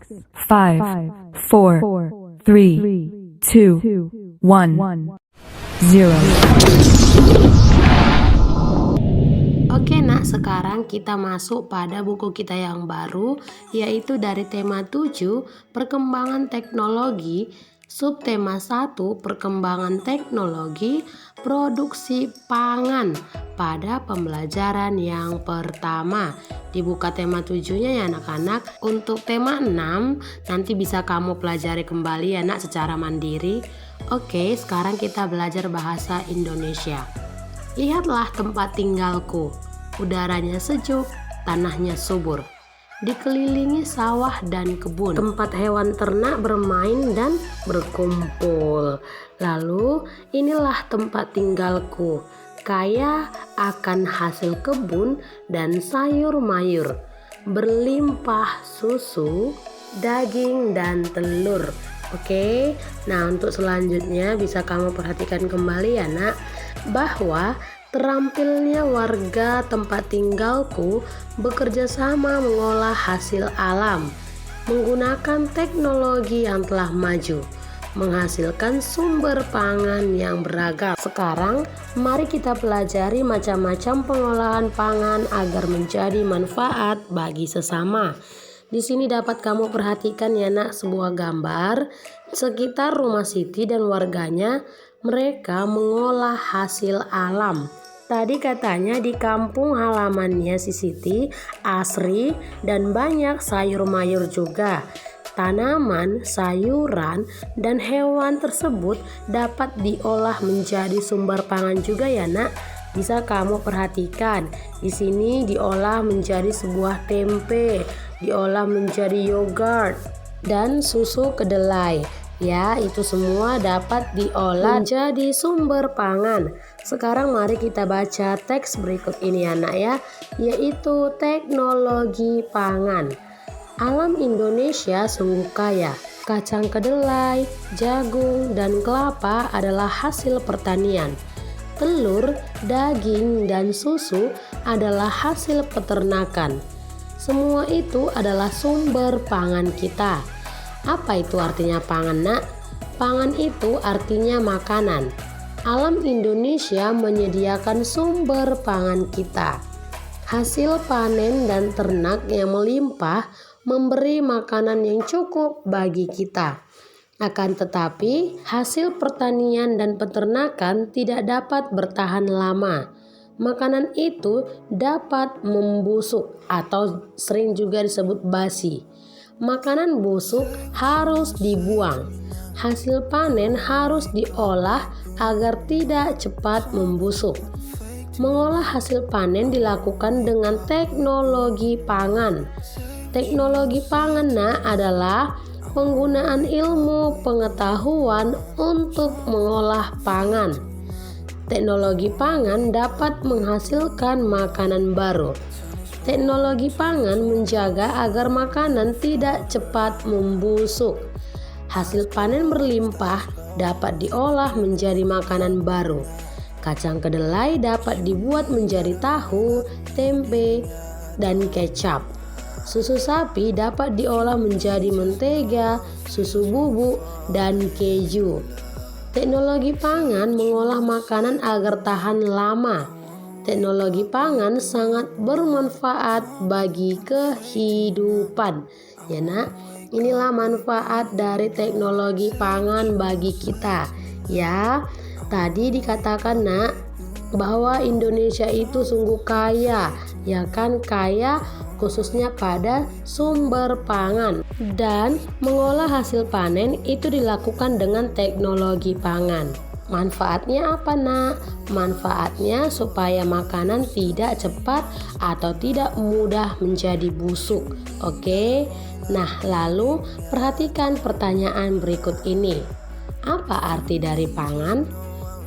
5, 4, 3, 2, 1, 0. Oke nak, sekarang kita masuk pada buku kita yang baru, yaitu dari tema 7, perkembangan teknologi, subtema 1, perkembangan teknologi, produksi pangan pada pembelajaran yang pertama. Dibuka tema 7-nya ya anak-anak. Untuk tema 6 nanti bisa kamu pelajari kembali ya nak secara mandiri. Oke, sekarang kita belajar bahasa Indonesia. Lihatlah tempat tinggalku. Udaranya sejuk, tanahnya subur. Dikelilingi sawah dan kebun. Tempat hewan ternak bermain dan berkumpul. Lalu, inilah tempat tinggalku. Kaya akan hasil kebun dan sayur mayur. Berlimpah susu, daging dan telur. Oke, nah untuk selanjutnya bisa kamu perhatikan kembali ya nak, bahwa terampilnya warga tempat tinggalku bekerja sama mengolah hasil alam, menggunakan teknologi yang telah maju, menghasilkan sumber pangan yang beragam. Sekarang, mari kita pelajari macam-macam pengolahan pangan agar menjadi manfaat bagi sesama. Di sini dapat kamu perhatikan ya nak, sebuah gambar sekitar rumah Siti dan warganya. Mereka mengolah hasil alam. Tadi katanya di kampung halamannya si Siti asri dan banyak sayur mayur juga. Tanaman, sayuran, dan hewan tersebut dapat diolah menjadi sumber pangan juga ya nak. Bisa kamu perhatikan, di sini diolah menjadi sebuah tempe, diolah menjadi yogurt dan susu kedelai. Ya, itu semua dapat diolah menjadi sumber pangan. Sekarang mari kita baca teks berikut ini anak ya, yaitu teknologi pangan. Alam Indonesia sungguh kaya. Kacang kedelai, jagung, dan kelapa adalah hasil pertanian. Telur, daging, dan susu adalah hasil peternakan. Semua itu adalah sumber pangan kita. Apa itu artinya pangan nak? Pangan itu artinya makanan. Alam Indonesia menyediakan sumber pangan kita. Hasil panen dan ternak yang melimpah memberi makanan yang cukup bagi kita. Akan tetapi, hasil pertanian dan peternakan tidak dapat bertahan lama. Makanan itu dapat membusuk atau sering juga disebut basi. Makanan busuk harus dibuang. Hasil panen harus diolah agar tidak cepat membusuk. Mengolah hasil panen dilakukan dengan teknologi pangan. Teknologi pangan adalah penggunaan ilmu pengetahuan untuk mengolah pangan. Teknologi pangan dapat menghasilkan makanan baru. Teknologi pangan menjaga agar makanan tidak cepat membusuk. Hasil panen berlimpah dapat diolah menjadi makanan baru. Kacang kedelai dapat dibuat menjadi tahu, tempe, dan kecap. Susu sapi dapat diolah menjadi mentega, susu bubuk, dan keju. Teknologi pangan mengolah makanan agar tahan lama. Teknologi pangan sangat bermanfaat bagi kehidupan. Ya nak, inilah manfaat dari teknologi pangan bagi kita. Ya, tadi dikatakan nak, bahwa Indonesia itu sungguh kaya. Ya kan, kaya khususnya pada sumber pangan, dan mengolah hasil panen itu dilakukan dengan teknologi pangan. Manfaatnya apa nak? Manfaatnya supaya makanan tidak cepat atau tidak mudah menjadi busuk. Oke, nah lalu perhatikan pertanyaan berikut ini. Apa arti dari pangan?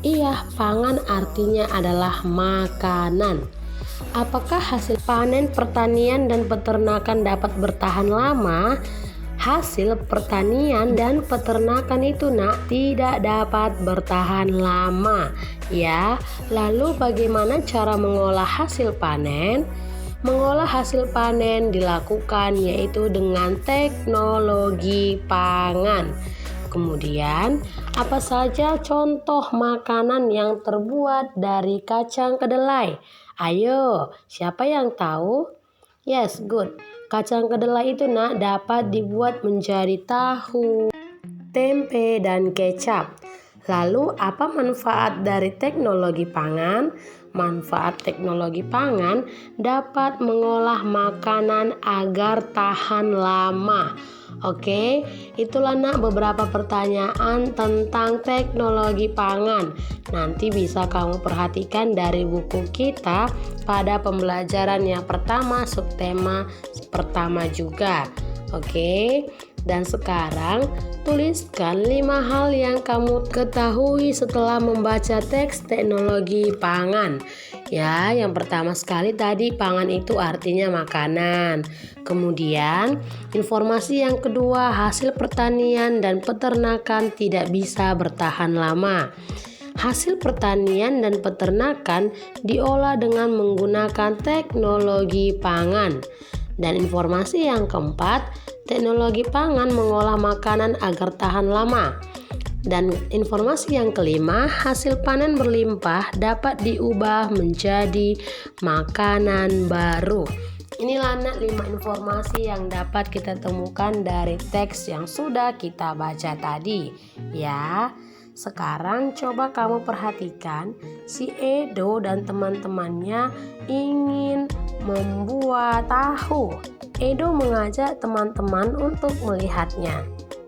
Iya, pangan artinya adalah makanan. Apakah hasil panen pertanian dan peternakan dapat bertahan lama? Hasil pertanian dan peternakan itu nak tidak dapat bertahan lama. Ya, lalu bagaimana cara mengolah hasil panen? Mengolah hasil panen dilakukan yaitu dengan teknologi pangan. Kemudian, apa saja contoh makanan yang terbuat dari kacang kedelai? Ayo, siapa yang tahu? Yes, good. Kacang kedelai itu dapat dibuat menjadi tahu, tempe, dan kecap. Lalu apa manfaat dari teknologi pangan? Manfaat teknologi pangan dapat mengolah makanan agar tahan lama. Oke, itulah beberapa pertanyaan tentang teknologi pangan. Nanti bisa kamu perhatikan dari buku kita pada pembelajaran yang pertama, subtema pertama juga. Oke. Dan sekarang tuliskan 5 hal yang kamu ketahui setelah membaca teks teknologi pangan. Ya, yang pertama sekali tadi pangan itu artinya makanan. Kemudian informasi yang kedua, hasil pertanian dan peternakan tidak bisa bertahan lama. Hasil pertanian dan peternakan diolah dengan menggunakan teknologi pangan. Dan informasi yang keempat, teknologi pangan mengolah makanan agar tahan lama. Dan informasi yang kelima, hasil panen berlimpah dapat diubah menjadi makanan baru. Inilah 5 informasi yang dapat kita temukan dari teks yang sudah kita baca tadi. Ya, sekarang coba kamu perhatikan si Edo dan teman-temannya ingin membuat tahu. Edo mengajak teman-teman untuk melihatnya.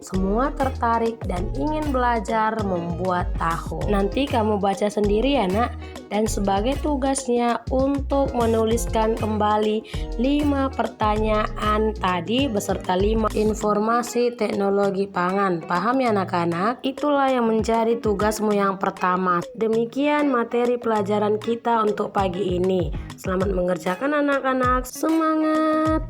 Semua tertarik dan ingin belajar membuat tahu. Nanti kamu baca sendiri ya nak. Dan sebagai tugasnya untuk menuliskan kembali 5 pertanyaan tadi beserta 5 informasi teknologi pangan. Paham ya anak-anak? Itulah yang menjadi tugasmu yang pertama. Demikian materi pelajaran kita untuk pagi ini. Selamat mengerjakan anak-anak. Semangat!